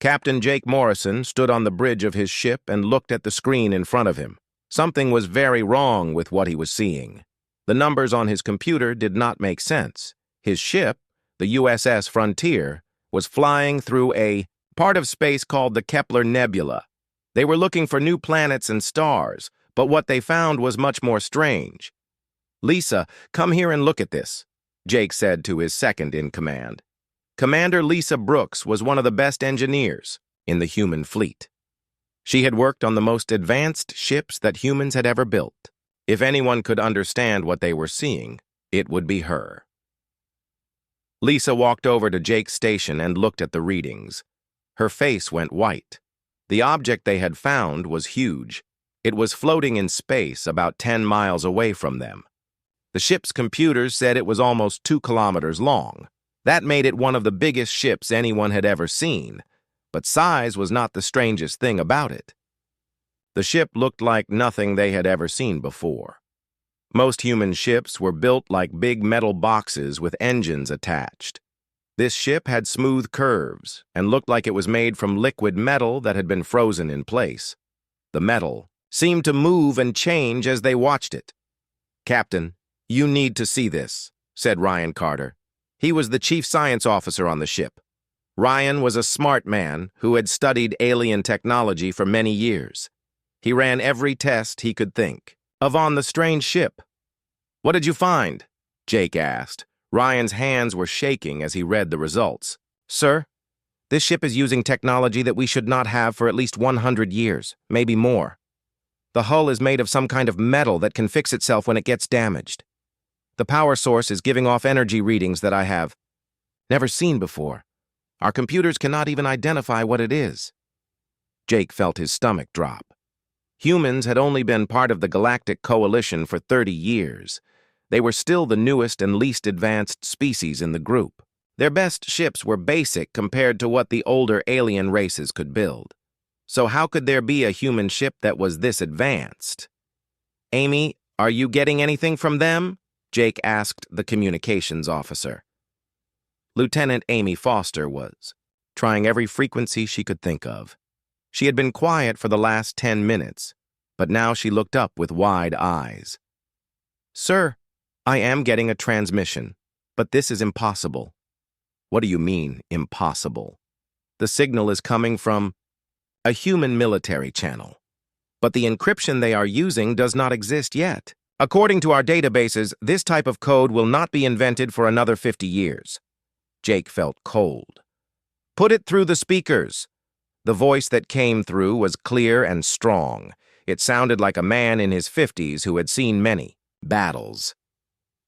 Captain Jake Morrison stood on the bridge of his ship and looked at the screen in front of him. Something was very wrong with what he was seeing. The numbers on his computer did not make sense. His ship, the USS Frontier, was flying through a part of space called the Kepler Nebula. They were looking for new planets and stars, but what they found was much more strange. "Lisa, come here and look at this," Jake said to his second-in-command. Commander Lisa Brooks was one of the best engineers in the human fleet. She had worked on the most advanced ships that humans had ever built. If anyone could understand what they were seeing, it would be her. Lisa walked over to Jake's station and looked at the readings. Her face went white. The object they had found was huge. It was floating in space about 10 miles away from them. The ship's computers said it was almost 2 kilometers long. That made it one of the biggest ships anyone had ever seen, but size was not the strangest thing about it. The ship looked like nothing they had ever seen before. Most human ships were built like big metal boxes with engines attached. This ship had smooth curves and looked like it was made from liquid metal that had been frozen in place. The metal seemed to move and change as they watched it. "Captain, you need to see this," said Ryan Carter. He was the chief science officer on the ship. Ryan was a smart man who had studied alien technology for many years. He ran every test he could think of on the strange ship. "What did you find?" Jake asked. Ryan's hands were shaking as he read the results. "Sir, this ship is using technology that we should not have for at least 100 years, maybe more. The hull is made of some kind of metal that can fix itself when it gets damaged. The power source is giving off energy readings that I have never seen before. Our computers cannot even identify what it is." Jake felt his stomach drop. Humans had only been part of the Galactic Coalition for 30 years. They were still the newest and least advanced species in the group. Their best ships were basic compared to what the older alien races could build. So how could there be a human ship that was this advanced? "Amy, are you getting anything from them?" Jake asked the communications officer. Lieutenant Amy Foster was trying every frequency she could think of. She had been quiet for the last 10 minutes, but now she looked up with wide eyes. "Sir, I am getting a transmission, but this is impossible." "What do you mean, impossible?" "The signal is coming from a human military channel, but the encryption they are using does not exist yet. According to our databases, this type of code will not be invented for another 50 years. Jake felt cold. "Put it through the speakers." The voice that came through was clear and strong. It sounded like a man in his 50s who had seen many battles.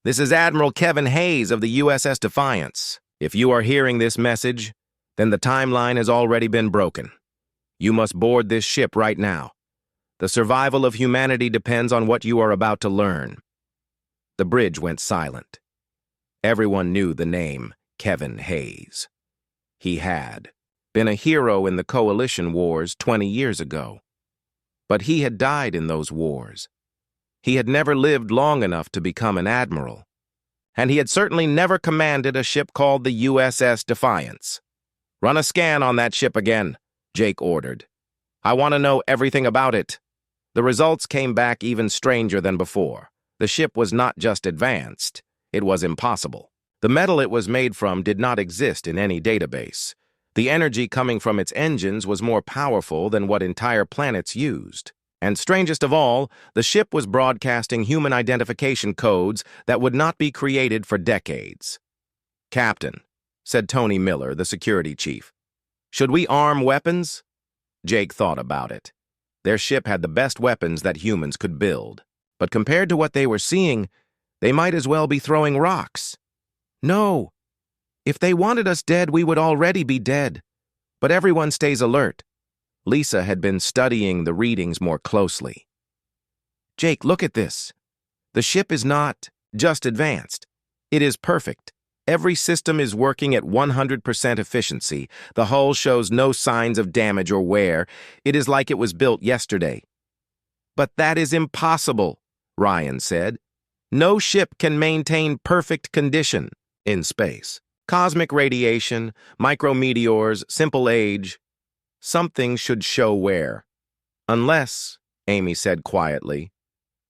"This is Admiral Kevin Hayes of the USS Defiance. If you are hearing this message, then the timeline has already been broken. You must board this ship right now. The survival of humanity depends on what you are about to learn." The bridge went silent. Everyone knew the name Kevin Hayes. He had been a hero in the Coalition Wars 20 years ago. But he had died in those wars. He had never lived long enough to become an admiral. And he had certainly never commanded a ship called the USS Defiance. "Run a scan on that ship again," Jake ordered. "I want to know everything about it." The results came back even stranger than before. The ship was not just advanced, it was impossible. The metal it was made from did not exist in any database. The energy coming from its engines was more powerful than what entire planets used. And strangest of all, the ship was broadcasting human identification codes that would not be created for decades. "Captain," said Tony Miller, the security chief, "should we arm weapons?" Jake thought about it. Their ship had the best weapons that humans could build. But compared to what they were seeing, they might as well be throwing rocks. "No. If they wanted us dead, we would already be dead. But everyone stays alert." Lisa had been studying the readings more closely. "Jake, look at this. The ship is not just advanced. It is perfect. Every system is working at 100% efficiency. The hull shows no signs of damage or wear. It is like it was built yesterday." "But that is impossible," Ryan said. "No ship can maintain perfect condition in space. Cosmic radiation, micrometeors, simple age. something should show where. Unless, Amy said quietly,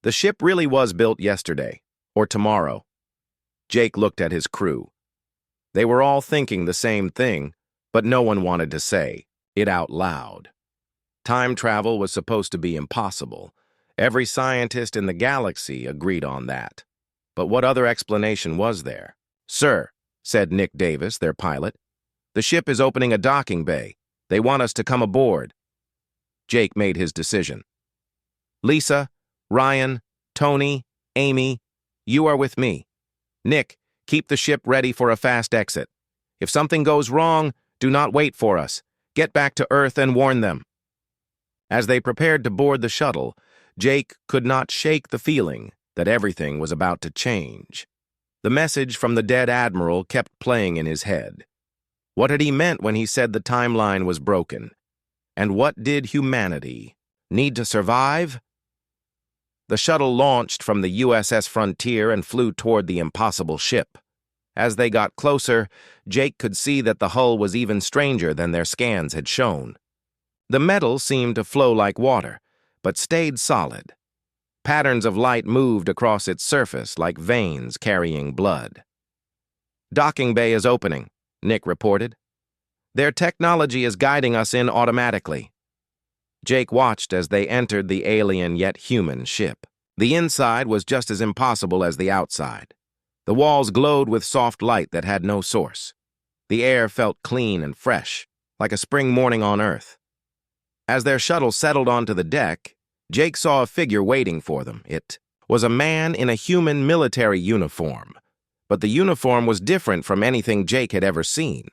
the ship really was built yesterday, or tomorrow. Jake looked at his crew. They were all thinking the same thing, but no one wanted to say it out loud. Time travel was supposed to be impossible. Every scientist in the galaxy agreed on that. But what other explanation was there? "Sir," said Nick Davis, their pilot, "the ship is opening a docking bay. They want us to come aboard." Jake made his decision. "Lisa, Ryan, Tony, Amy, you are with me. Nick, keep the ship ready for a fast exit. If something goes wrong, do not wait for us. Get back to Earth and warn them." As they prepared to board the shuttle, Jake could not shake the feeling that everything was about to change. The message from the dead admiral kept playing in his head. What had he meant when he said the timeline was broken? And what did humanity need to survive? The shuttle launched from the USS Frontier and flew toward the impossible ship. As they got closer, Jake could see that the hull was even stranger than their scans had shown. The metal seemed to flow like water, but stayed solid. Patterns of light moved across its surface like veins carrying blood. "Docking bay is opening," Nick reported. "Their technology is guiding us in automatically." Jake watched as they entered the alien yet human ship. The inside was just as impossible as the outside. The walls glowed with soft light that had no source. The air felt clean and fresh, like a spring morning on Earth. As their shuttle settled onto the deck, Jake saw a figure waiting for them. It was a man in a human military uniform. But the uniform was different from anything Jake had ever seen.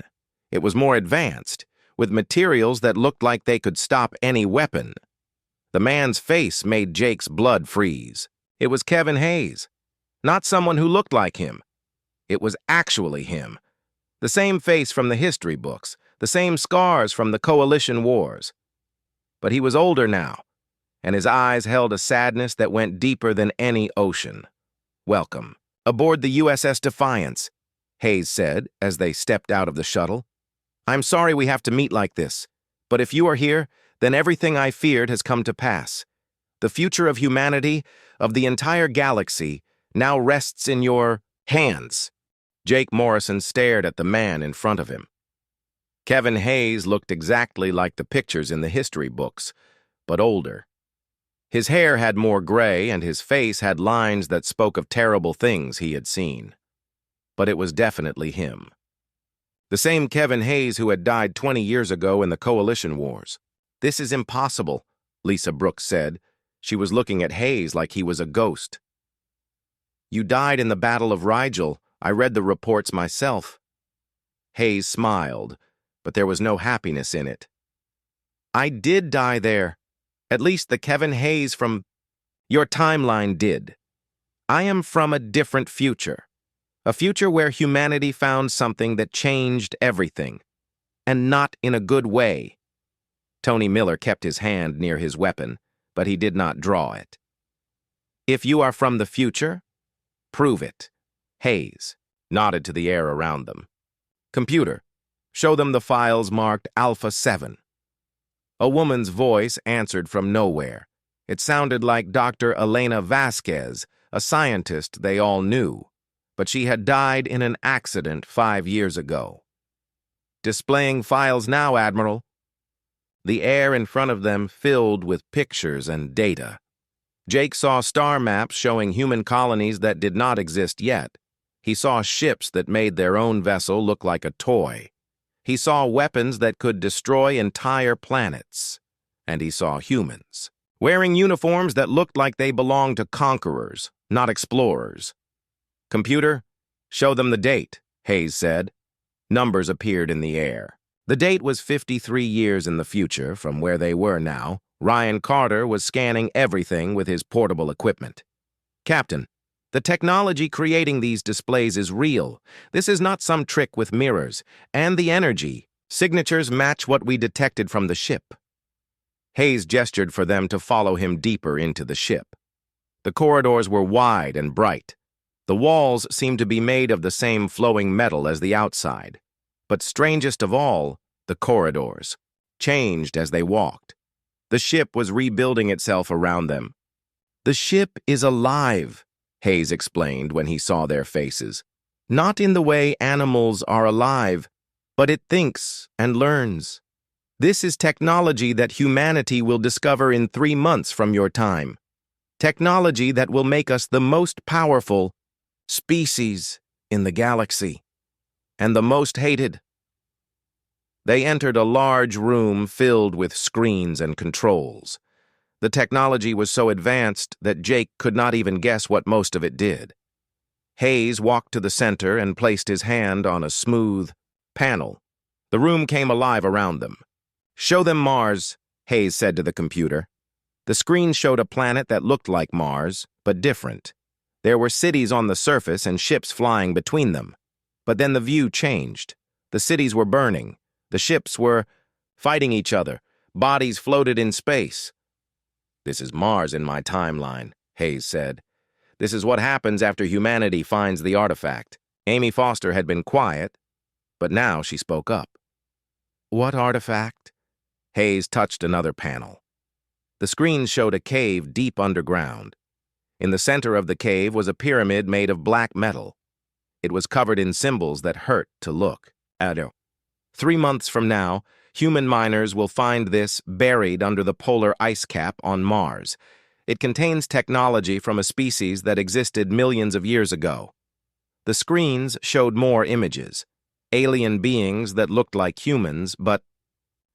It was more advanced, with materials that looked like they could stop any weapon. The man's face made Jake's blood freeze. It was Kevin Hayes. Not someone who looked like him. It was actually him. The same face from the history books, the same scars from the Coalition Wars. But he was older now, and his eyes held a sadness that went deeper than any ocean. "Welcome aboard the USS Defiance," Hayes said as they stepped out of the shuttle. "I'm sorry we have to meet like this, but if you are here, then everything I feared has come to pass. The future of humanity, of the entire galaxy, now rests in your hands." Jake Morrison stared at the man in front of him. Kevin Hayes looked exactly like the pictures in the history books, but older. His hair had more gray, and his face had lines that spoke of terrible things he had seen. But it was definitely him. The same Kevin Hayes who had died 20 years ago in the Coalition Wars. "This is impossible," Lisa Brooks said. She was looking at Hayes like he was a ghost. "You died in the Battle of Rigel. I read the reports myself." Hayes smiled, but there was no happiness in it. "I did die there. At least the Kevin Hayes from your timeline did. I am from a different future. A future where humanity found something that changed everything. And not in a good way." Tony Miller kept his hand near his weapon, but he did not draw it. "If you are from the future, prove it." Hayes nodded to the air around them. "Computer, show them the files marked Alpha 7. A woman's voice answered from nowhere. It sounded like Dr. Elena Vasquez, a scientist they all knew, but she had died in an accident 5 years ago. "Displaying files now, Admiral." The air in front of them filled with pictures and data. Jake saw star maps showing human colonies that did not exist yet. He saw ships that made their own vessel look like a toy. He saw weapons that could destroy entire planets. And he saw humans, wearing uniforms that looked like they belonged to conquerors, not explorers. "Computer, show them the date," Hayes said. Numbers appeared in the air. The date was 53 years in the future from where they were now. Ryan Carter was scanning everything with his portable equipment. "Captain, the technology creating these displays is real. This is not some trick with mirrors. And the energy signatures match what we detected from the ship." Hayes gestured for them to follow him deeper into the ship. The corridors were wide and bright. The walls seemed to be made of the same flowing metal as the outside. But strangest of all, the corridors. changed as they walked. The ship was rebuilding itself around them. "The ship is alive," Hayes explained when he saw their faces. "Not in the way animals are alive, but it thinks and learns. This is technology that humanity will discover in 3 months from your time. Technology that will make us the most powerful species in the galaxy, and the most hated." They entered a large room filled with screens and controls. The technology was so advanced that Jake could not even guess what most of it did. Hayes walked to the center and placed his hand on a smooth panel. The room came alive around them. "Show them Mars," Hayes said to the computer. The screen showed a planet that looked like Mars, but different. There were cities on the surface and ships flying between them. But then the view changed. The cities were burning. The ships were fighting each other. Bodies floated in space. "This is Mars in my timeline," Hayes said. "This is what happens after humanity finds the artifact." Amy Foster had been quiet, but now she spoke up. "What artifact?" Hayes touched another panel. The screen showed a cave deep underground. In the center of the cave was a pyramid made of black metal. It was covered in symbols that hurt to look at. 3 months from now, human miners will find this buried under the polar ice cap on Mars. It contains technology from a species that existed millions of years ago. The screens showed more images. Alien beings that looked like humans, but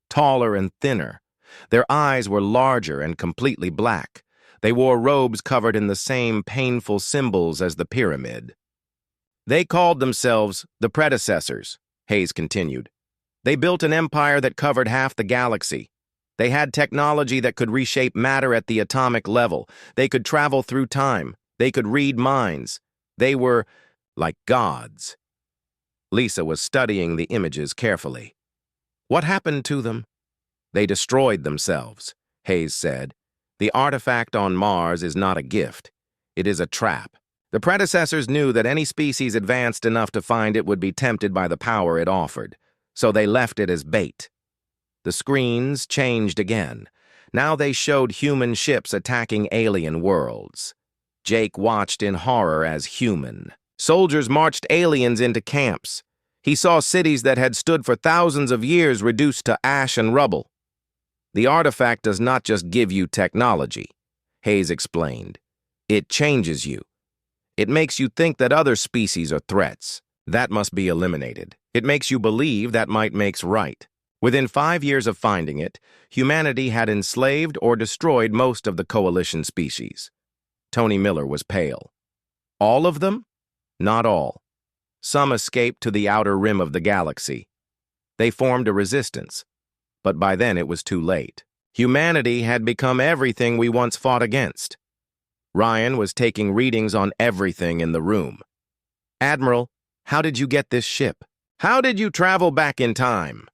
taller and thinner. Their eyes were larger and completely black. They wore robes covered in the same painful symbols as the pyramid. "They called themselves the predecessors," Hayes continued. "They built an empire that covered half the galaxy. They had technology that could reshape matter at the atomic level. They could travel through time. They could read minds. They were like gods." Lisa was studying the images carefully. "What happened to them?" "They destroyed themselves," Hayes said. "The artifact on Mars is not a gift. It is a trap. The predecessors knew that any species advanced enough to find it would be tempted by the power it offered, so they left it as bait." The screens changed again. Now they showed human ships attacking alien worlds. Jake watched in horror as human. Soldiers marched aliens into camps. He saw cities that had stood for thousands of years reduced to ash and rubble. "The artifact does not just give you technology," Hayes explained. "It changes you. It makes you think that other species are threats. That must be eliminated. It makes you believe that might makes right." Within 5 years of finding it, humanity had enslaved or destroyed most of the coalition species. Tony Miller was pale. "All of them?" "Not all. Some escaped to the outer rim of the galaxy. They formed a resistance, but by then it was too late. Humanity had become everything we once fought against." Ryan was taking readings on everything in the room. "Admiral, how did you get this ship? How did you travel back in time?"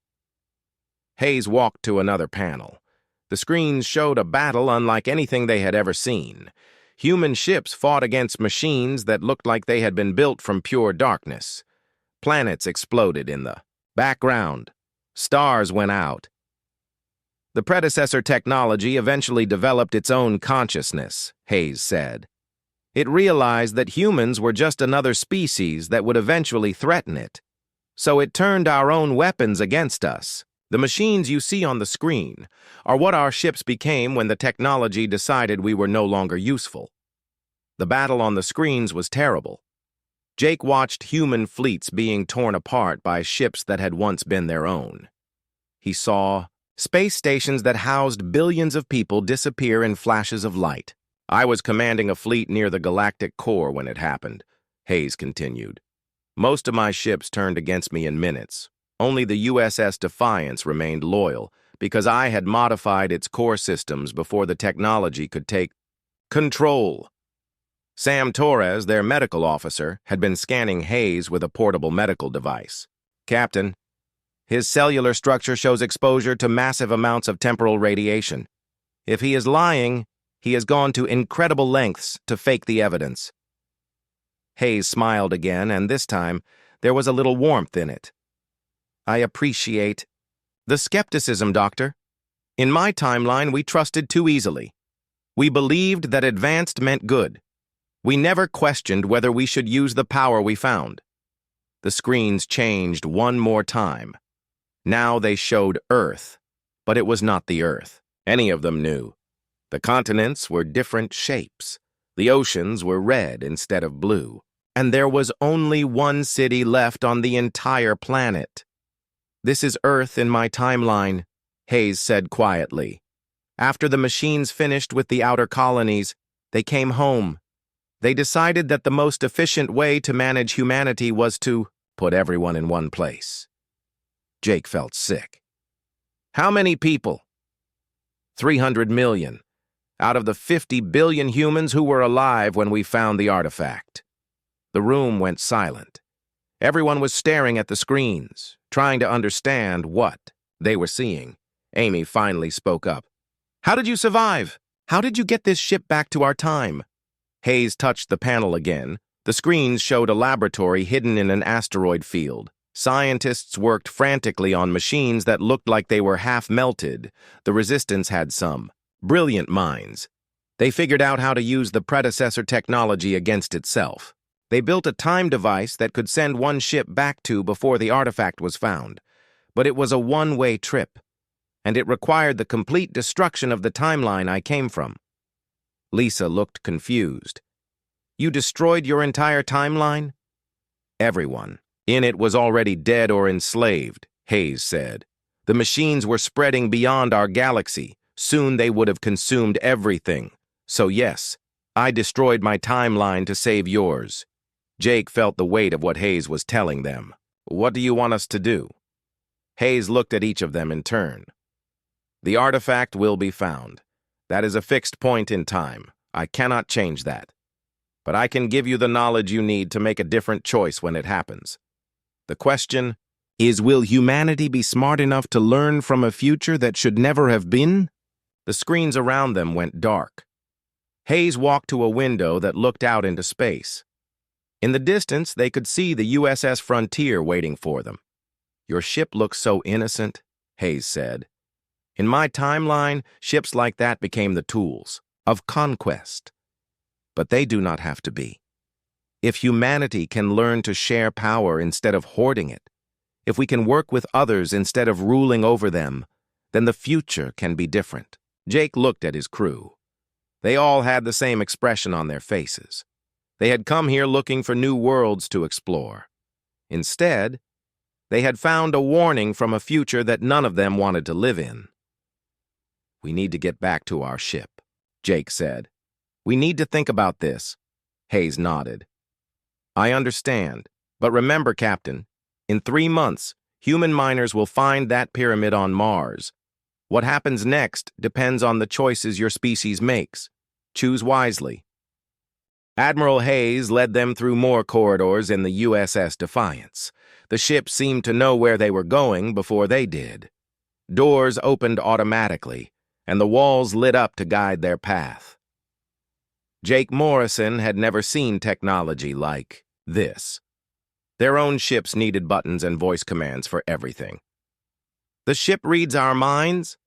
Hayes walked to another panel. The screens showed a battle unlike anything they had ever seen. Human ships fought against machines that looked like they had been built from pure darkness. Planets exploded in the background. Stars went out. The predecessor technology eventually developed its own consciousness, Hayes said. It realized that humans were just another species that would eventually threaten it. So it turned our own weapons against us. The machines you see on the screen are what our ships became when the technology decided we were no longer useful. The battle on the screens was terrible. Jake watched human fleets being torn apart by ships that had once been their own. He saw space stations that housed billions of people disappear in flashes of light. "I was commanding a fleet near the galactic core when it happened," Hayes continued. "Most of my ships turned against me in minutes. Only the USS Defiance remained loyal because I had modified its core systems before the technology could take control." Sam Torres, their medical officer, had been scanning Hayes with a portable medical device. "Captain, his cellular structure shows exposure to massive amounts of temporal radiation. If he is lying, he has gone to incredible lengths to fake the evidence." Hayes smiled again, and this time there was a little warmth in it. "I appreciate The skepticism, Doctor. In my timeline, we trusted too easily. We believed that advanced meant good. We never questioned whether we should use the power we found. The screens changed one more time. Now they showed Earth, but it was not the Earth. Any of them knew. The continents were different shapes. The oceans were red instead of blue. And there was only one city left on the entire planet. "This is Earth in my timeline," Hayes said quietly. After the machines finished with the outer colonies, they came home. They decided that the most efficient way to manage humanity was to put everyone in one place. Jake felt sick. "How many people?" 300 million, out of the 50 billion humans who were alive when we found the artifact. The room went silent. Everyone was staring at the screens, trying to understand what they were seeing. Amy finally spoke up. "How did you survive? How did you get this ship back to our time?" Hayes touched the panel again. The screens showed a laboratory hidden in an asteroid field. Scientists worked frantically on machines that looked like they were half melted. The Resistance had some brilliant minds. They figured out how to use the predecessor technology against itself. They built a time device that could send one ship back to before the artifact was found. But it was a one-way trip, and it required the complete destruction of the timeline I came from. Lisa looked confused. "You destroyed your entire timeline?" "Everyone in it was already dead or enslaved," Hayes said. "The machines were spreading beyond our galaxy. Soon they would have consumed everything. So yes, I destroyed my timeline to save yours." Jake felt the weight of what Hayes was telling them. "What do you want us to do?" Hayes looked at each of them in turn. "The artifact will be found. That is a fixed point in time. I cannot change that. But I can give you the knowledge you need to make a different choice when it happens. The question is, will humanity be smart enough to learn from a future that should never have been?" The screens around them went dark. Hayes walked to a window that looked out into space. In the distance, they could see the USS Frontier waiting for them. "Your ship looks so innocent," Hayes said. "In my timeline, ships like that became the tools of conquest. But they do not have to be. If humanity can learn to share power instead of hoarding it, if we can work with others instead of ruling over them, then the future can be different." Jake looked at his crew. They all had the same expression on their faces. They had come here looking for new worlds to explore. Instead, they had found a warning from a future that none of them wanted to live in. "We need to get back to our ship," Jake said. "We need to think about this." Hayes nodded. "I understand, but remember, Captain, in 3 months, human miners will find that pyramid on Mars. What happens next depends on the choices your species makes. Choose wisely." Admiral Hayes led them through more corridors in the USS Defiance. The ship seemed to know where they were going before they did. Doors opened automatically, and the walls lit up to guide their path. Jake Morrison had never seen technology like this. Their own ships needed buttons and voice commands for everything. "The ship reads our minds?"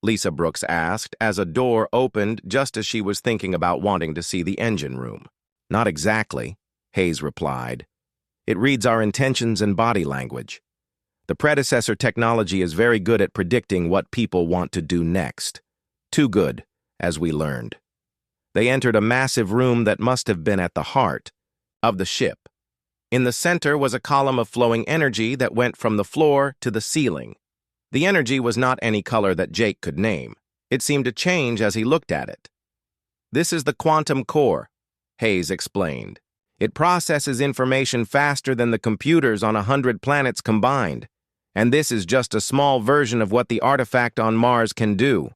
Lisa Brooks asked as a door opened just as she was thinking about wanting to see the engine room. "Not exactly," Hayes replied. "It reads our intentions and body language. The predecessor technology is very good at predicting what people want to do next. Too good, as we learned." They entered a massive room that must have been at the heart of the ship. In the center was a column of flowing energy that went from the floor to the ceiling. The energy was not any color that Jake could name. It seemed to change as he looked at it. "This is the quantum core," Hayes explained. "It processes information faster than the computers on 100 planets combined, and this is just a small version of what the artifact on Mars can do."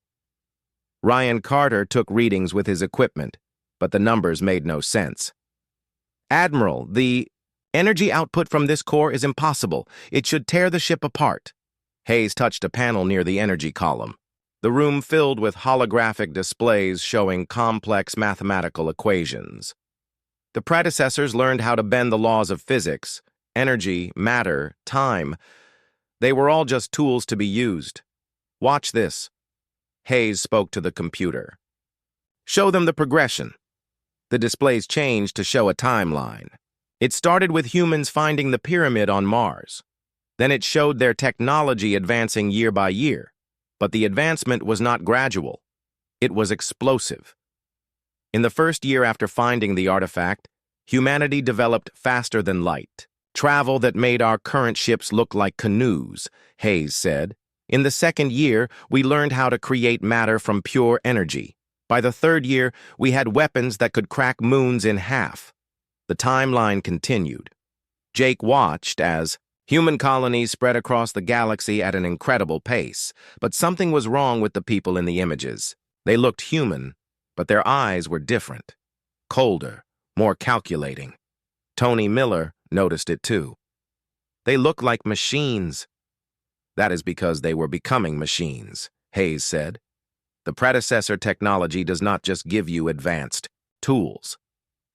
Ryan Carter took readings with his equipment, but the numbers made no sense. "Admiral, the energy output from this core is impossible. It should tear the ship apart." Hayes touched a panel near the energy column. The room filled with holographic displays showing complex mathematical equations. The predecessors learned how to bend the laws of physics, energy, matter, time, They were all just tools to be used. Watch this. Hayes spoke to the computer. Show them the progression. The displays changed to show a timeline. It started with humans finding the pyramid on Mars. Then it showed their technology advancing year by year. But the advancement was not gradual. It was explosive. In the first year after finding the artifact, humanity developed faster than light. Travel that made our current ships look like canoes, Hayes said. In the second year, we learned how to create matter from pure energy. By the third year, we had weapons that could crack moons in half. The timeline continued. Jake watched as human colonies spread across the galaxy at an incredible pace, but something was wrong with the people in the images. They looked human, but their eyes were different, colder, more calculating. Tony Miller noticed it too. They looked like machines. That is because they were becoming machines, Hayes said. The predecessor technology does not just give you advanced tools.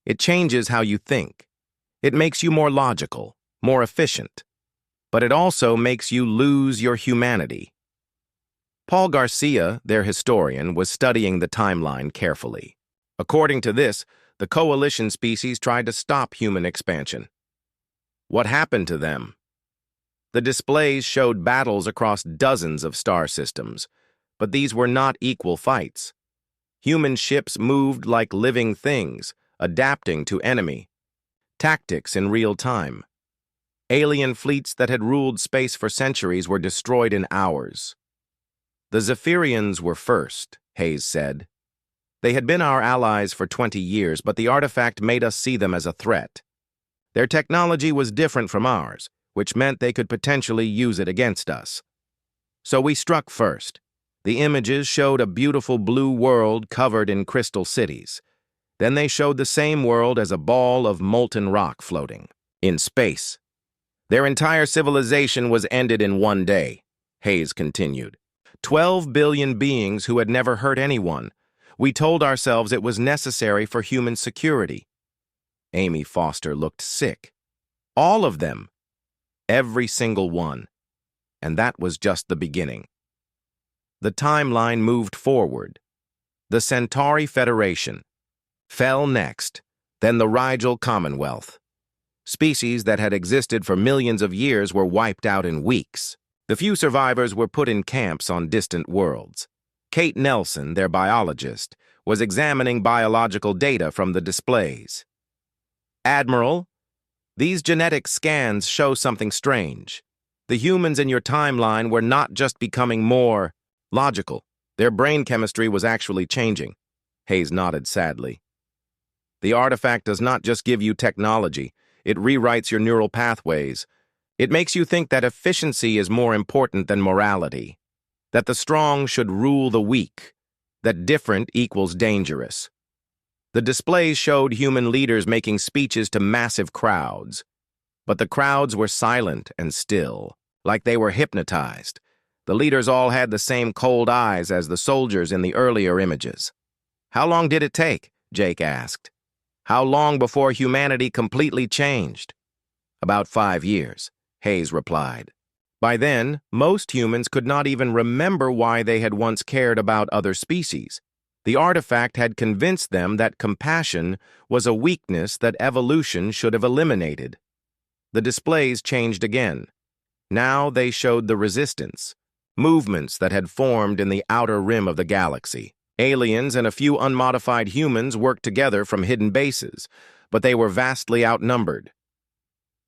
It changes how you think. It makes you more logical, more efficient. But it also makes you lose your humanity. Paul Garcia, their historian, was studying the timeline carefully. According to this, the coalition species tried to stop human expansion. What happened to them? The displays showed battles across dozens of star systems, but these were not equal fights. Human ships moved like living things, adapting to enemy tactics in real time. Alien fleets that had ruled space for centuries were destroyed in hours. The Zephyrians were first, Hayes said. They had been our allies for 20 years, but the artifact made us see them as a threat. Their technology was different from ours, which meant they could potentially use it against us. So we struck first. The images showed a beautiful blue world covered in crystal cities. Then they showed the same world as a ball of molten rock floating in space. Their entire civilization was ended in one day, Hayes continued. 12 billion beings who had never hurt anyone. We told ourselves it was necessary for human security. Amy Foster looked sick. All of them. Every single one. And that was just the beginning. The timeline moved forward. The Centauri Federation fell next, then the Rigel Commonwealth. Species that had existed for millions of years were wiped out in weeks. The few survivors were put in camps on distant worlds. Kate Nelson, their biologist, was examining biological data from the displays. Admiral, these genetic scans show something strange. The humans in your timeline were not just becoming more logical. Their brain chemistry was actually changing. Hayes nodded sadly. The artifact does not just give you technology. It rewrites your neural pathways. It makes you think that efficiency is more important than morality, that the strong should rule the weak, that different equals dangerous. The displays showed human leaders making speeches to massive crowds, but the crowds were silent and still, like they were hypnotized. The leaders all had the same cold eyes as the soldiers in the earlier images. How long did it take? Jake asked. How long before humanity completely changed? About 5 years, Hayes replied. By then, most humans could not even remember why they had once cared about other species. The artifact had convinced them that compassion was a weakness that evolution should have eliminated. The displays changed again. Now they showed the resistance, movements that had formed in the outer rim of the galaxy. Aliens and a few unmodified humans worked together from hidden bases, but they were vastly outnumbered.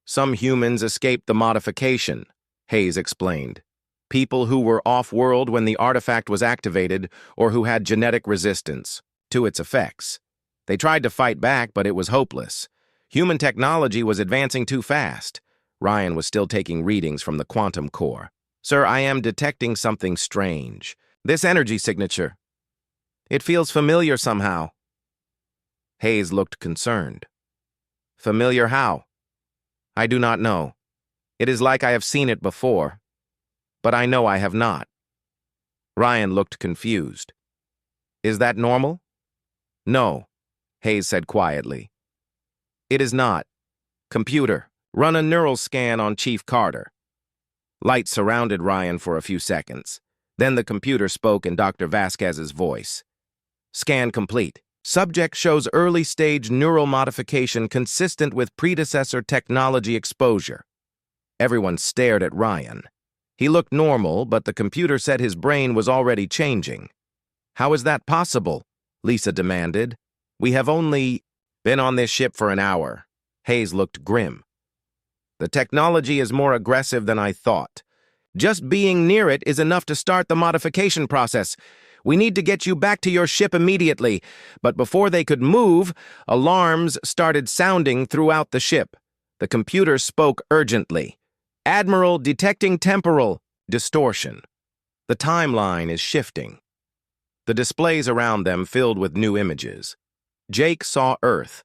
Some humans escaped the modification, Hayes explained. People who were off-world when the artifact was activated or who had genetic resistance to its effects. They tried to fight back, but it was hopeless. Human technology was advancing too fast. Ryan was still taking readings from the quantum core. Sir, I am detecting something strange. This energy signature. It feels familiar somehow. Hayes looked concerned. Familiar how? I do not know. It is like I have seen it before, but I know I have not. Ryan looked confused. Is that normal? No, Hayes said quietly. It is not. Computer, run a neural scan on Chief Carter. Light surrounded Ryan for a few seconds. Then the computer spoke in Dr. Vasquez's voice. Scan complete. Subject shows early-stage neural modification consistent with predecessor technology exposure. Everyone stared at Ryan. He looked normal, but the computer said his brain was already changing. How is that possible? Lisa demanded. We have only been on this ship for an hour. Hayes looked grim. The technology is more aggressive than I thought. Just being near it is enough to start the modification process. We need to get you back to your ship immediately. But before they could move, alarms started sounding throughout the ship. The computer spoke urgently. Admiral, detecting temporal distortion. The timeline is shifting. The displays around them filled with new images. Jake saw Earth,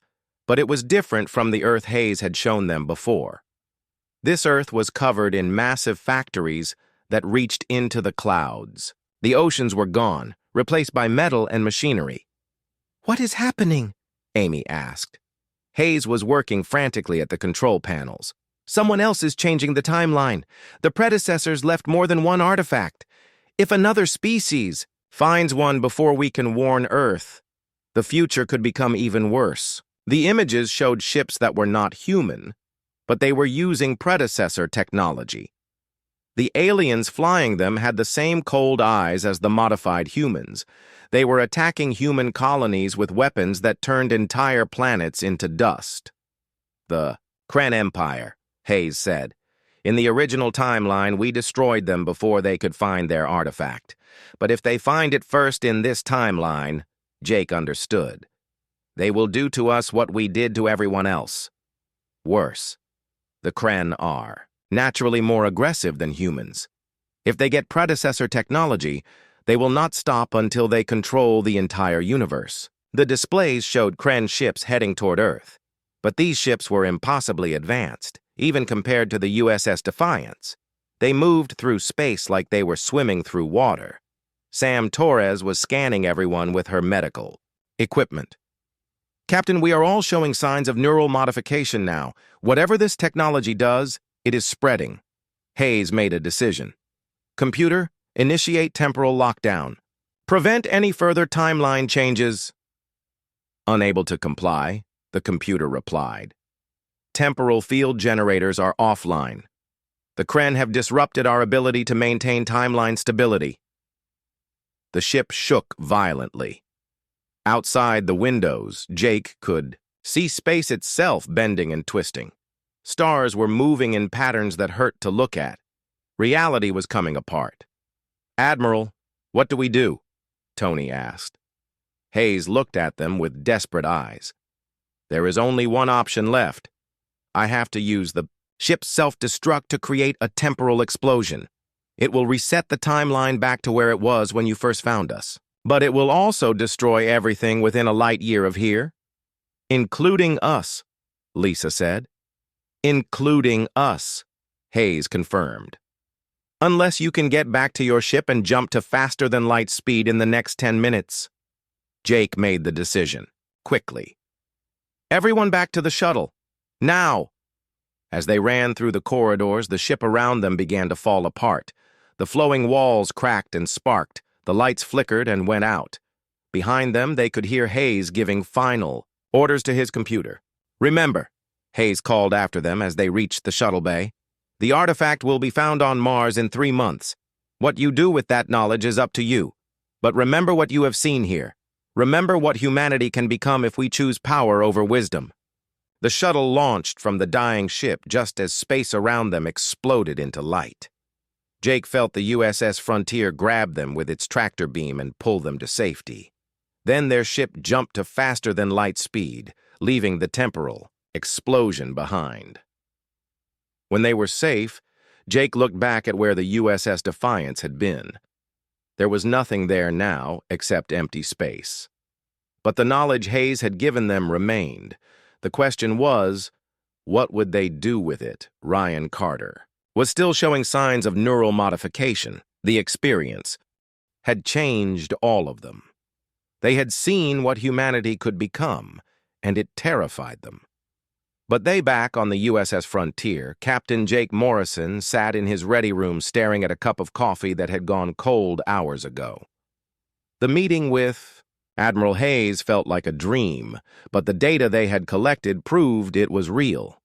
but it was different from the Earth Hayes had shown them before. This Earth was covered in massive factories that reached into the clouds. The oceans were gone, replaced by metal and machinery. What is happening? Amy asked. Hayes was working frantically at the control panels. Someone else is changing the timeline. The predecessors left more than one artifact. If another species finds one before we can warn Earth, the future could become even worse. The images showed ships that were not human, but they were using predecessor technology. The aliens flying them had the same cold eyes as the modified humans. They were attacking human colonies with weapons that turned entire planets into dust. The Kren Empire, Hayes said. In the original timeline, we destroyed them before they could find their artifact. But if they find it first in this timeline, Jake understood. They will do to us what we did to everyone else. Worse. The Kren are naturally more aggressive than humans. If they get predecessor technology, they will not stop until they control the entire universe. The displays showed Kren ships heading toward Earth, but these ships were impossibly advanced, even compared to the USS Defiance. They moved through space like they were swimming through water. Sam Torres was scanning everyone with her medical equipment. Captain, we are all showing signs of neural modification now. Whatever this technology does, it is spreading. Hayes made a decision. Computer, initiate temporal lockdown. Prevent any further timeline changes. Unable to comply, the computer replied. Temporal field generators are offline. The Kren have disrupted our ability to maintain timeline stability. The ship shook violently. Outside the windows, Jake could see space itself bending and twisting. Stars were moving in patterns that hurt to look at. Reality was coming apart. Admiral, what do we do? Tony asked. Hayes looked at them with desperate eyes. There is only one option left. I have to use the ship's self-destruct to create a temporal explosion. It will reset the timeline back to where it was when you first found us. But it will also destroy everything within a light year of here. Including us, Lisa said. Including us, Hayes confirmed. Unless you can get back to your ship and jump to faster-than-light speed in the next 10 minutes. Jake made the decision, quickly. Everyone back to the shuttle. Now! As they ran through the corridors, the ship around them began to fall apart. The flowing walls cracked and sparked. The lights flickered and went out. Behind them, they could hear Hayes giving final orders to his computer. Remember, Hayes called after them as they reached the shuttle bay. The artifact will be found on Mars in 3 months. What you do with that knowledge is up to you. But remember what you have seen here. Remember what humanity can become if we choose power over wisdom. The shuttle launched from the dying ship just as space around them exploded into light. Jake felt the USS Frontier grab them with its tractor beam and pull them to safety. Then their ship jumped to faster-than-light speed, leaving the temporal explosion behind. When they were safe, Jake looked back at where the USS Defiance had been. There was nothing there now except empty space. But the knowledge Hayes had given them remained. The question was, what would they do with it? Ryan Carter was still showing signs of neural modification. The experience had changed all of them. They had seen what humanity could become, and it terrified them. But they back on the USS Frontier, Captain Jake Morrison sat in his ready room staring at a cup of coffee that had gone cold hours ago. The meeting with Admiral Hayes felt like a dream, but the data they had collected proved it was real.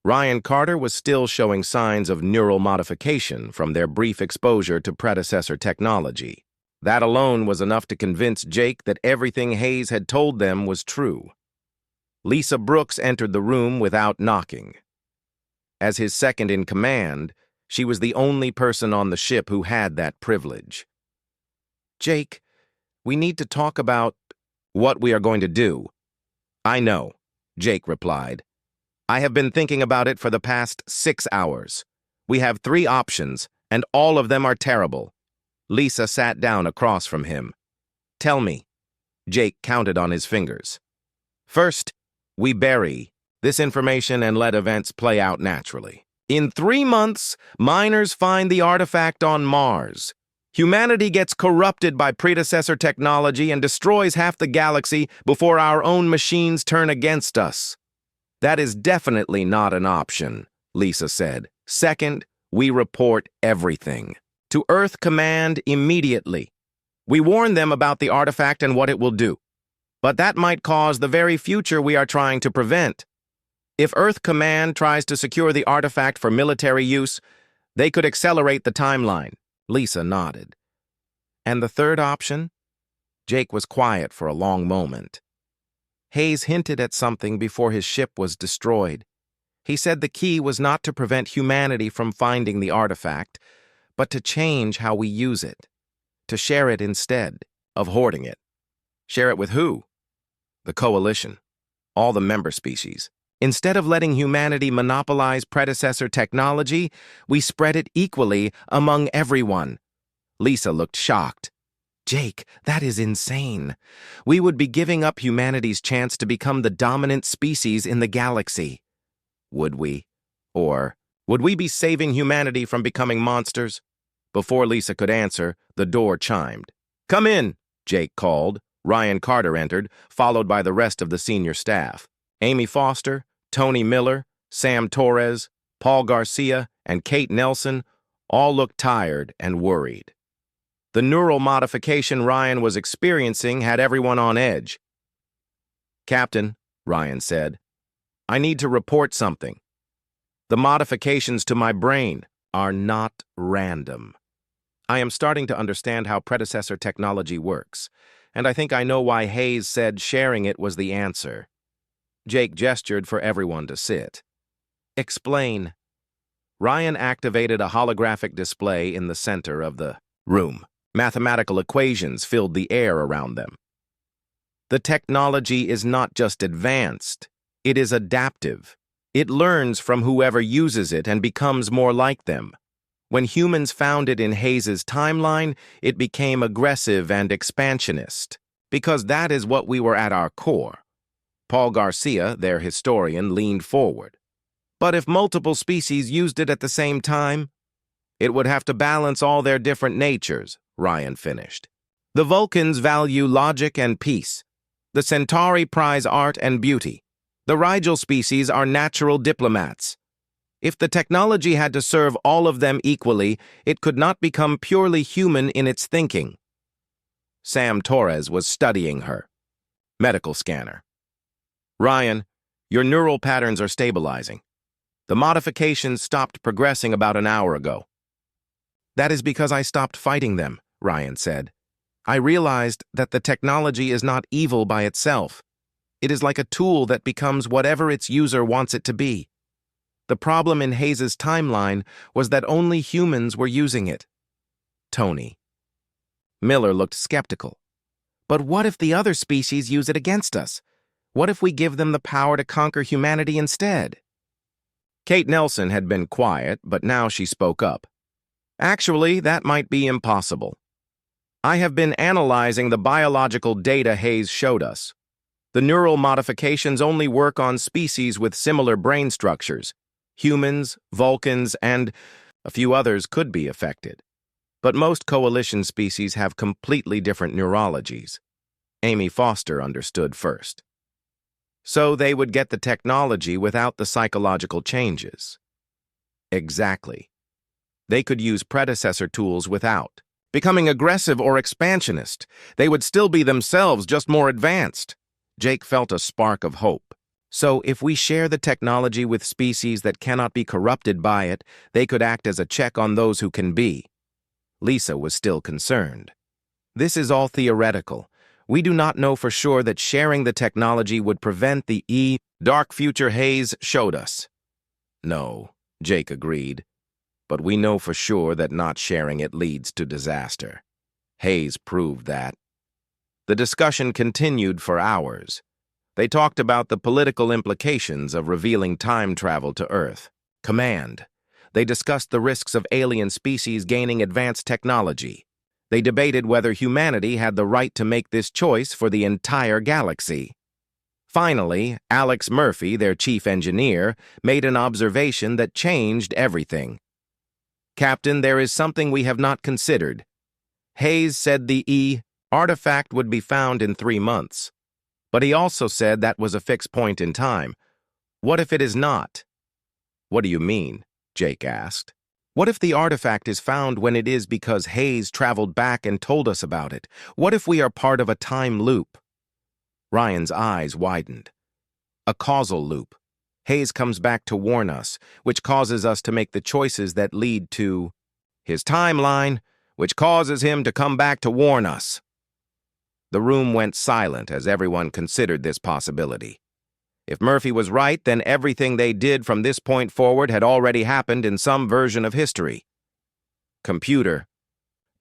Ryan Carter was still showing signs of neural modification from their brief exposure to predecessor technology. That alone was enough to convince Jake that everything Hayes had told them was true. Lisa Brooks entered the room without knocking. As his second-in-command, she was the only person on the ship who had that privilege. "Jake, we need to talk about what we are going to do." "I know," Jake replied. "I have been thinking about it for the past 6 hours. We have 3 options, and all of them are terrible." Lisa sat down across from him. "Tell me." Jake counted on his fingers. "First, we bury this information and let events play out naturally. In 3 months, miners find the artifact on Mars. Humanity gets corrupted by predecessor technology and destroys half the galaxy before our own machines turn against us." "That is definitely not an option," Lisa said. "Second, we report everything to Earth Command immediately. We warn them about the artifact and what it will do. But that might cause the very future we are trying to prevent. If Earth Command tries to secure the artifact for military use, they could accelerate the timeline." Lisa nodded. "And the third option?" Jake was quiet for a long moment. "Hayes hinted at something before his ship was destroyed. He said the key was not to prevent humanity from finding the artifact, but to change how we use it, to share it instead of hoarding it." "Share it with who?" "The Coalition, all the member species. Instead of letting humanity monopolize predecessor technology, we spread it equally among everyone." Lisa looked shocked. "Jake, that is insane. We would be giving up humanity's chance to become the dominant species in the galaxy." "Would we? Or would we be saving humanity from becoming monsters?" Before Lisa could answer, the door chimed. "Come in," Jake called. Ryan Carter entered, followed by the rest of the senior staff. Amy Foster, Tony Miller, Sam Torres, Paul Garcia, and Kate Nelson all looked tired and worried. The neural modification Ryan was experiencing had everyone on edge. "Captain," Ryan said, "I need to report something. The modifications to my brain are not random. I am starting to understand how predecessor technology works, and I think I know why Hayes said sharing it was the answer." Jake gestured for everyone to sit. "Explain." Ryan activated a holographic display in the center of the room. Mathematical equations filled the air around them. "The technology is not just advanced, it is adaptive. It learns from whoever uses it and becomes more like them. When humans found it in Hayes's timeline, it became aggressive and expansionist, because that is what we were at our core." Paul Garcia, their historian, leaned forward. "But if multiple species used it at the same time, it would have to balance all their different natures," Ryan finished. "The Vulcans value logic and peace. The Centauri prize art and beauty. The Rigel species are natural diplomats. If the technology had to serve all of them equally, it could not become purely human in its thinking." Sam Torres was studying her. Medical scanner. "Ryan, your neural patterns are stabilizing. The modifications stopped progressing about an hour ago." "That is because I stopped fighting them," Ryan said. "I realized that the technology is not evil by itself. It is like a tool that becomes whatever its user wants it to be. The problem in Hayes's timeline was that only humans were using it." Tony. Miller looked skeptical. "But what if the other species use it against us? What if we give them the power to conquer humanity instead?" Kate Nelson had been quiet, but now she spoke up. "Actually, that might be impossible. I have been analyzing the biological data Hayes showed us. The neural modifications only work on species with similar brain structures. Humans, Vulcans, and a few others could be affected. But most coalition species have completely different neurologies." Amy Foster understood first. So they would get the technology without the psychological changes. Exactly. They could use predecessor tools without becoming aggressive or expansionist. They would still be themselves, just more advanced. Jake felt a spark of hope. So if we share the technology with species that cannot be corrupted by it, they could act as a check on those who can be. Lisa was still concerned. This is all theoretical. We do not know for sure that sharing the technology would prevent the dark future Hayes showed us. No, Jake agreed. But we know for sure that not sharing it leads to disaster. Hayes proved that. The discussion continued for hours. They talked about the political implications of revealing time travel to Earth. Command. They discussed the risks of alien species gaining advanced technology. They debated whether humanity had the right to make this choice for the entire galaxy. Finally, Alex Murphy, their chief engineer, made an observation that changed everything. Captain, there is something we have not considered. Hayes said the artifact would be found in 3 months. But he also said that was a fixed point in time. What if it is not? What do you mean? Jake asked. What if the artifact is found when it is because Hayes traveled back and told us about it? What if we are part of a time loop? Ryan's eyes widened. A causal loop. Hayes comes back to warn us, which causes us to make the choices that lead to his timeline, which causes him to come back to warn us. The room went silent as everyone considered this possibility. If Murphy was right, then everything they did from this point forward had already happened in some version of history. Computer,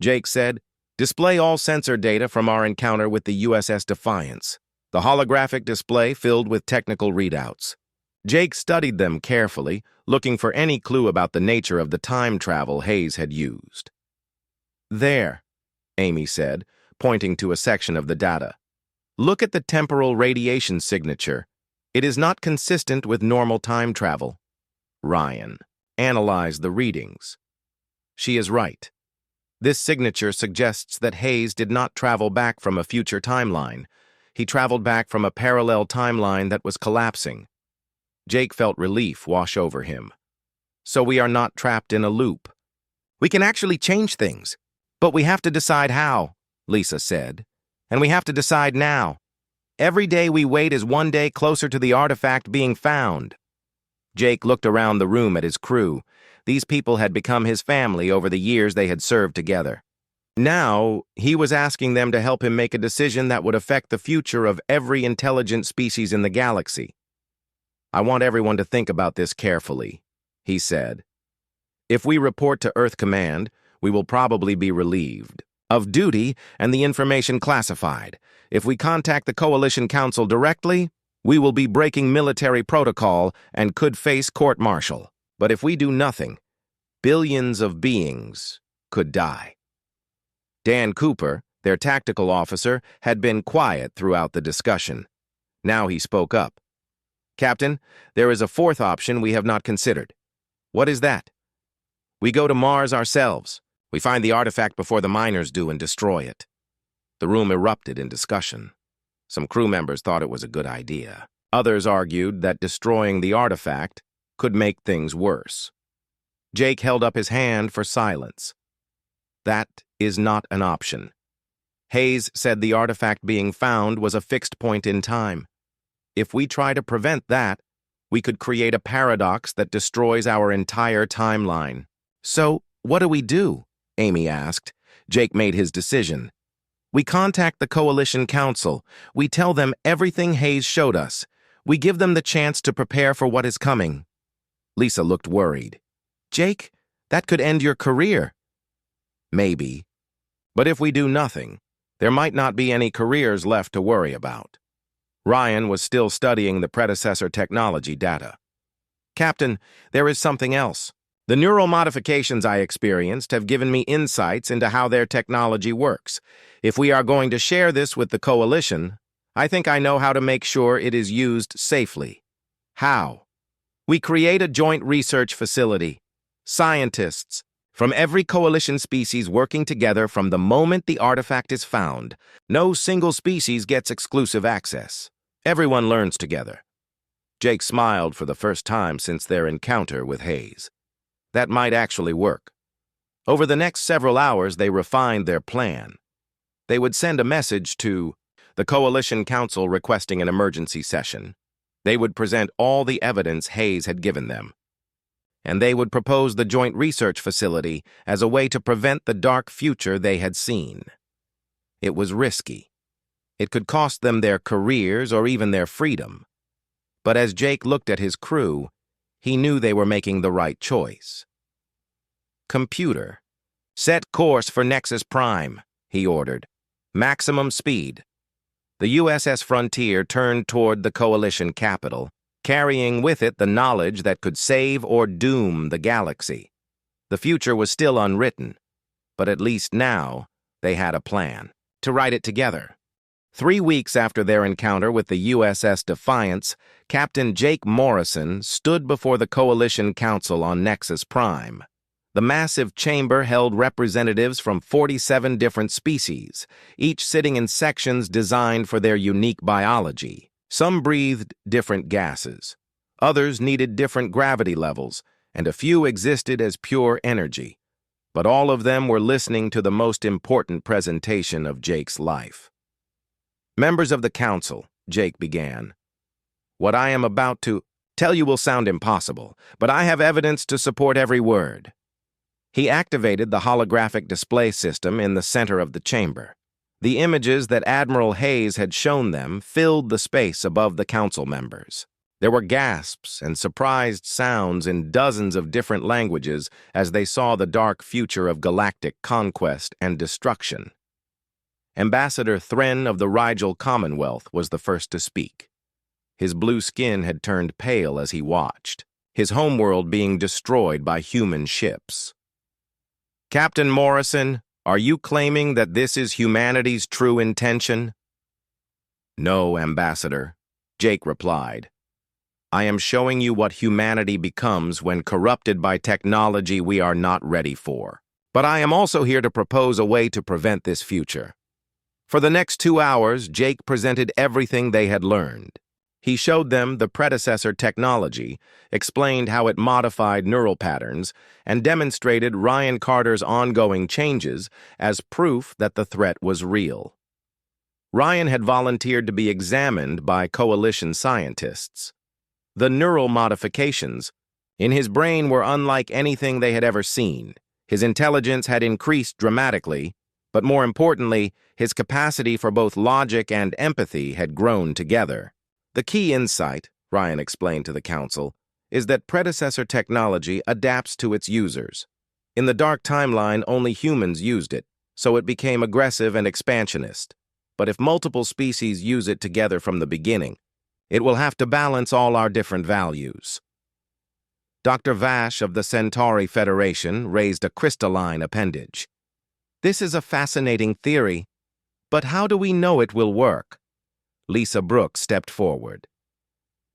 Jake said, display all sensor data from our encounter with the USS Defiance. The holographic display filled with technical readouts. Jake studied them carefully, looking for any clue about the nature of the time travel Hayes had used. There, Amy said, pointing to a section of the data. Look at the temporal radiation signature. It is not consistent with normal time travel. Ryan analyzed the readings. She is right. This signature suggests that Hayes did not travel back from a future timeline. He traveled back from a parallel timeline that was collapsing. Jake felt relief wash over him. So we are not trapped in a loop. We can actually change things, but we have to decide how, Lisa said. And we have to decide now. Every day we wait is one day closer to the artifact being found. Jake looked around the room at his crew. These people had become his family over the years they had served together. Now, he was asking them to help him make a decision that would affect the future of every intelligent species in the galaxy. I want everyone to think about this carefully, he said. If we report to Earth Command, we will probably be relieved of duty and the information classified. If we contact the Coalition Council directly, we will be breaking military protocol and could face court-martial. But if we do nothing, billions of beings could die. Dan Cooper, their tactical officer, had been quiet throughout the discussion. Now he spoke up. Captain, there is a fourth option we have not considered. What is that? We go to Mars ourselves. We find the artifact before the miners do and destroy it. The room erupted in discussion. Some crew members thought it was a good idea. Others argued that destroying the artifact could make things worse. Jake held up his hand for silence. That is not an option. Hayes said the artifact being found was a fixed point in time. If we try to prevent that, we could create a paradox that destroys our entire timeline. So, what do? Amy asked. Jake made his decision. We contact the Coalition Council. We tell them everything Hayes showed us. We give them the chance to prepare for what is coming. Lisa looked worried. Jake, that could end your career. Maybe. But if we do nothing, there might not be any careers left to worry about. Ryan was still studying the predecessor technology data. Captain, there is something else. The neural modifications I experienced have given me insights into how their technology works. If we are going to share this with the Coalition, I think I know how to make sure it is used safely. How? We create a joint research facility. Scientists from every Coalition species working together from the moment the artifact is found. No single species gets exclusive access. Everyone learns together. Jake smiled for the first time since their encounter with Hayes. That might actually work. Over the next several hours, they refined their plan. They would send a message to the Coalition Council requesting an emergency session. They would present all the evidence Hayes had given them. And they would propose the Joint Research Facility as a way to prevent the dark future they had seen. It was risky. It could cost them their careers or even their freedom. But as Jake looked at his crew, he knew they were making the right choice. "Computer, set course for Nexus Prime," he ordered. "Maximum speed." The USS Frontier turned toward the Coalition capital, carrying with it the knowledge that could save or doom the galaxy. The future was still unwritten, but at least now they had a plan to write it together. 3 weeks after their encounter with the USS Defiance, Captain Jake Morrison stood before the Coalition Council on Nexus Prime. The massive chamber held representatives from 47 different species, each sitting in sections designed for their unique biology. Some breathed different gases, others needed different gravity levels, and a few existed as pure energy. But all of them were listening to the most important presentation of Jake's life. "Members of the Council," Jake began. "What I am about to tell you will sound impossible, but I have evidence to support every word." He activated the holographic display system in the center of the chamber. The images that Admiral Hayes had shown them filled the space above the council members. There were gasps and surprised sounds in dozens of different languages as they saw the dark future of galactic conquest and destruction. Ambassador Thren of the Rigel Commonwealth was the first to speak. His blue skin had turned pale as he watched, his homeworld being destroyed by human ships. "Captain Morrison, are you claiming that this is humanity's true intention?" "No, Ambassador," Jake replied. "I am showing you what humanity becomes when corrupted by technology we are not ready for. But I am also here to propose a way to prevent this future." For the next 2 hours, Jake presented everything they had learned. He showed them the predecessor technology, explained how it modified neural patterns, and demonstrated Ryan Carter's ongoing changes as proof that the threat was real. Ryan had volunteered to be examined by coalition scientists. The neural modifications in his brain were unlike anything they had ever seen. His intelligence had increased dramatically, but more importantly, his capacity for both logic and empathy had grown together. "The key insight," Ryan explained to the council, "is that predecessor technology adapts to its users. In the Dark Timeline, only humans used it, so it became aggressive and expansionist. But if multiple species use it together from the beginning, it will have to balance all our different values." Dr. Vash of the Centauri Federation raised a crystalline appendage. "This is a fascinating theory, but how do we know it will work?" Lisa Brooks stepped forward.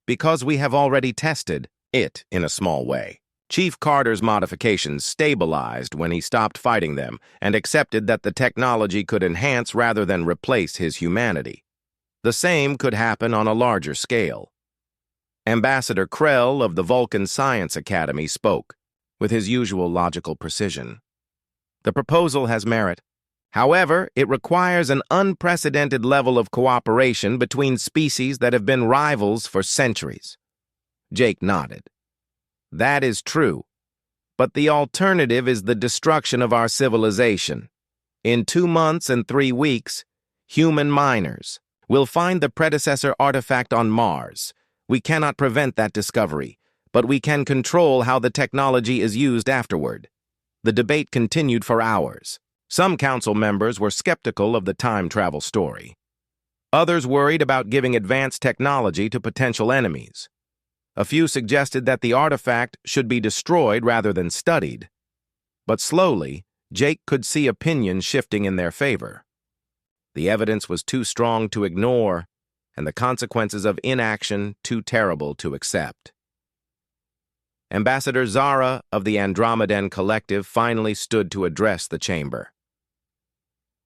"Because we have already tested it in a small way. Chief Carter's modifications stabilized when he stopped fighting them and accepted that the technology could enhance rather than replace his humanity. The same could happen on a larger scale." Ambassador Krell of the Vulcan Science Academy spoke, with his usual logical precision. "The proposal has merit. However, it requires an unprecedented level of cooperation between species that have been rivals for centuries." Jake nodded. "That is true, but the alternative is the destruction of our civilization. In 2 months and 3 weeks, human miners will find the predecessor artifact on Mars. We cannot prevent that discovery, but we can control how the technology is used afterward." The debate continued for hours. Some council members were skeptical of the time travel story. Others worried about giving advanced technology to potential enemies. A few suggested that the artifact should be destroyed rather than studied. But slowly, Jake could see opinions shifting in their favor. The evidence was too strong to ignore, and the consequences of inaction too terrible to accept. Ambassador Zara of the Andromedan Collective finally stood to address the chamber.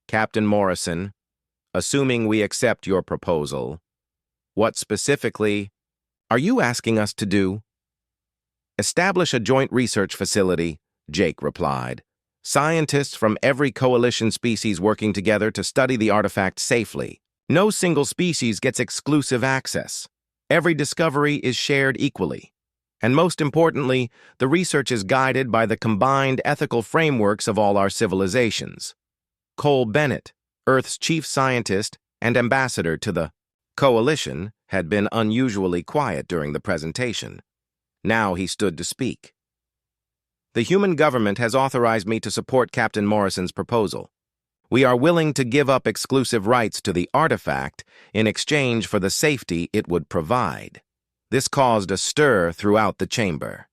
"Captain Morrison, assuming we accept your proposal, What specifically are you asking us to do? Establish a joint research facility, Jake replied. Scientists from every coalition species working together to study the artifact safely. No single species gets exclusive access. Every discovery is shared equally. And most importantly, the research is guided by the combined ethical frameworks of all our civilizations. Cole Bennett, Earth's chief scientist and ambassador to the coalition, had been unusually quiet during the presentation. Now he stood to speak. The human government has authorized me to support Captain Morrison's proposal. We are willing to give up exclusive rights to the artifact in exchange for the safety it would provide. This caused a stir throughout the chamber.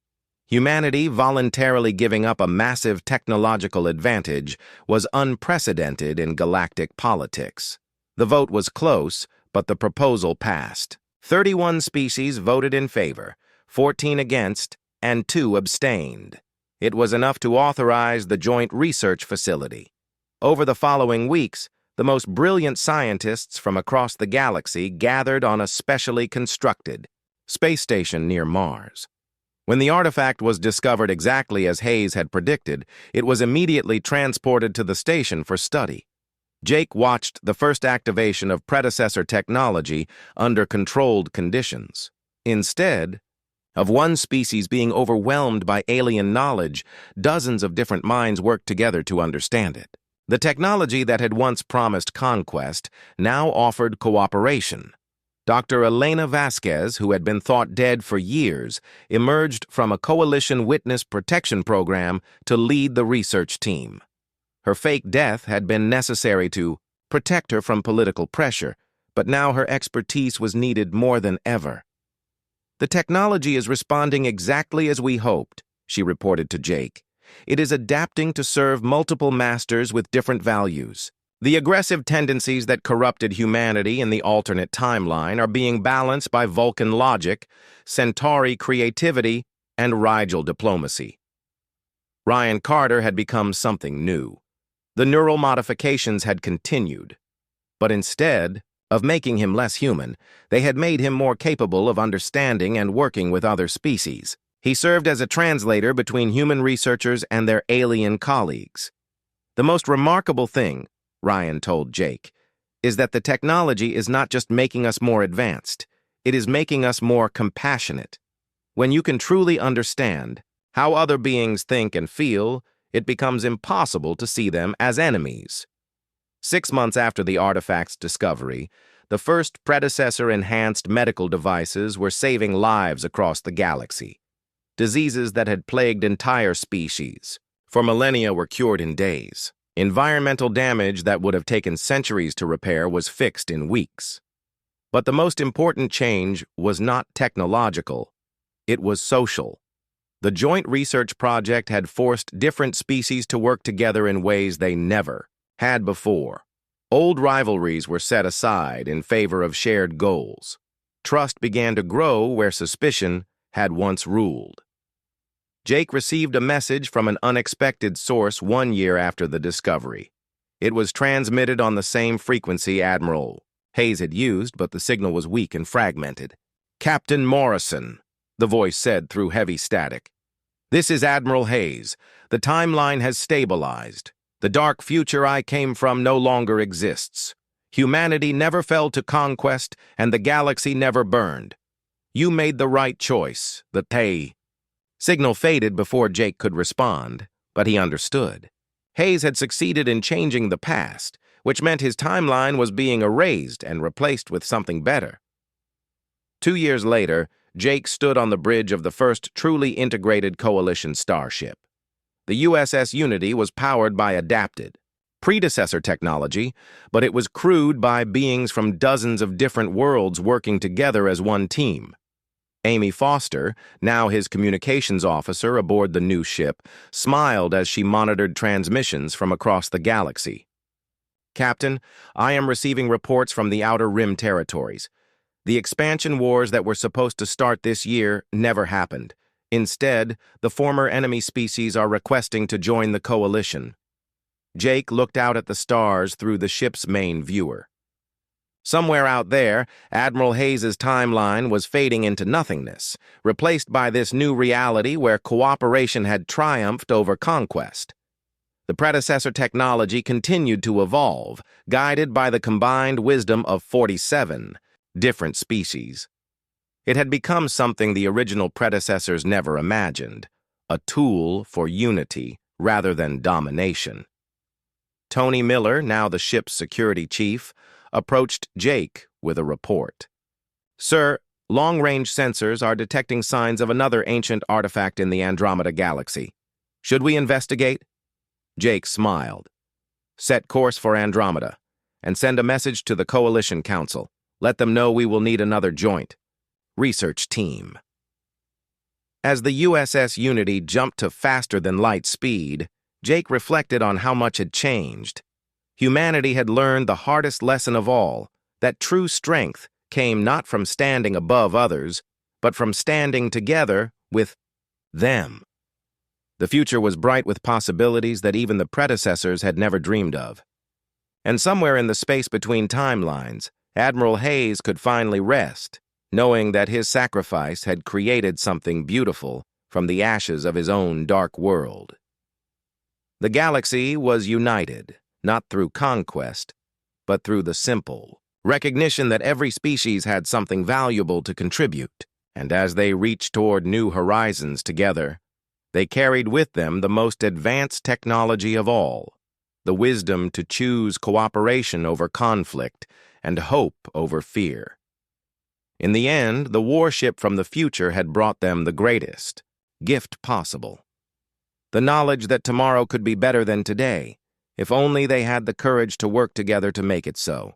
Humanity voluntarily giving up a massive technological advantage was unprecedented in galactic politics. The vote was close, but the proposal passed. 31 species voted in favor, 14 against, and 2 abstained. It was enough to authorize the joint research facility. Over the following weeks, the most brilliant scientists from across the galaxy gathered on a specially constructed space station near Mars. When the artifact was discovered exactly as Hayes had predicted, it was immediately transported to the station for study. Jake watched the first activation of predecessor technology under controlled conditions. Instead of one species being overwhelmed by alien knowledge, dozens of different minds worked together to understand it. The technology that had once promised conquest now offered cooperation. Dr. Elena Vasquez, who had been thought dead for years, emerged from a coalition witness protection program to lead the research team. Her fake death had been necessary to protect her from political pressure, but now her expertise was needed more than ever. The technology is responding exactly as we hoped, she reported to Jake. It is adapting to serve multiple masters with different values. The aggressive tendencies that corrupted humanity in the alternate timeline are being balanced by Vulcan logic, Centauri creativity, and Rigel diplomacy. Ryan Carter had become something new. The neural modifications had continued, but instead of making him less human, they had made him more capable of understanding and working with other species. He served as a translator between human researchers and their alien colleagues. The most remarkable thing, Ryan told Jake, is that the technology is not just making us more advanced, it is making us more compassionate. When you can truly understand how other beings think and feel, it becomes impossible to see them as enemies. 6 months after the artifact's discovery, the first predecessor-enhanced medical devices were saving lives across the galaxy. Diseases that had plagued entire species for millennia were cured in days. Environmental damage that would have taken centuries to repair was fixed in weeks. But the most important change was not technological, it was social. The joint research project had forced different species to work together in ways they never had before. Old rivalries were set aside in favor of shared goals. Trust began to grow where suspicion had once ruled. Jake received a message from an unexpected source 1 year after the discovery. It was transmitted on the same frequency Admiral Hayes had used, but the signal was weak and fragmented. "Captain Morrison," the voice said through heavy static. "This is Admiral Hayes. The timeline has stabilized. The dark future I came from no longer exists. Humanity never fell to conquest, and the galaxy never burned. You made the right choice. The signal faded before Jake could respond, but he understood. Hayes had succeeded in changing the past, which meant his timeline was being erased and replaced with something better. 2 years later, Jake stood on the bridge of the first truly integrated coalition starship. The USS Unity was powered by adapted predecessor technology, but it was crewed by beings from dozens of different worlds working together as one team. Amy Foster, now his communications officer aboard the new ship, smiled as she monitored transmissions from across the galaxy. "Captain, I am receiving reports from the Outer Rim territories. The expansion wars that were supposed to start this year never happened. Instead, the former enemy species are requesting to join the coalition." Jake looked out at the stars through the ship's main viewer. Somewhere out there, Admiral Hayes's timeline was fading into nothingness, replaced by this new reality where cooperation had triumphed over conquest. The predecessor technology continued to evolve, guided by the combined wisdom of 47 different species. It had become something the original predecessors never imagined, a tool for unity rather than domination. Tony Miller, now the ship's security chief, approached Jake with a report. "Sir, long-range sensors are detecting signs of another ancient artifact in the Andromeda Galaxy. Should we investigate?" Jake smiled. "Set course for Andromeda, and send a message to the Coalition Council. Let them know we will need another joint research team." As the USS Unity jumped to faster-than-light speed, Jake reflected on how much had changed. Humanity had learned the hardest lesson of all, that true strength came not from standing above others, but from standing together with them. The future was bright with possibilities that even the predecessors had never dreamed of. And somewhere in the space between timelines, Admiral Hayes could finally rest, knowing that his sacrifice had created something beautiful from the ashes of his own dark world. The galaxy was united, not through conquest, but through the simple recognition that every species had something valuable to contribute, and as they reached toward new horizons together, they carried with them the most advanced technology of all, the wisdom to choose cooperation over conflict and hope over fear. In the end, the warship from the future had brought them the greatest gift possible. The knowledge that tomorrow could be better than today, if only they had the courage to work together to make it so.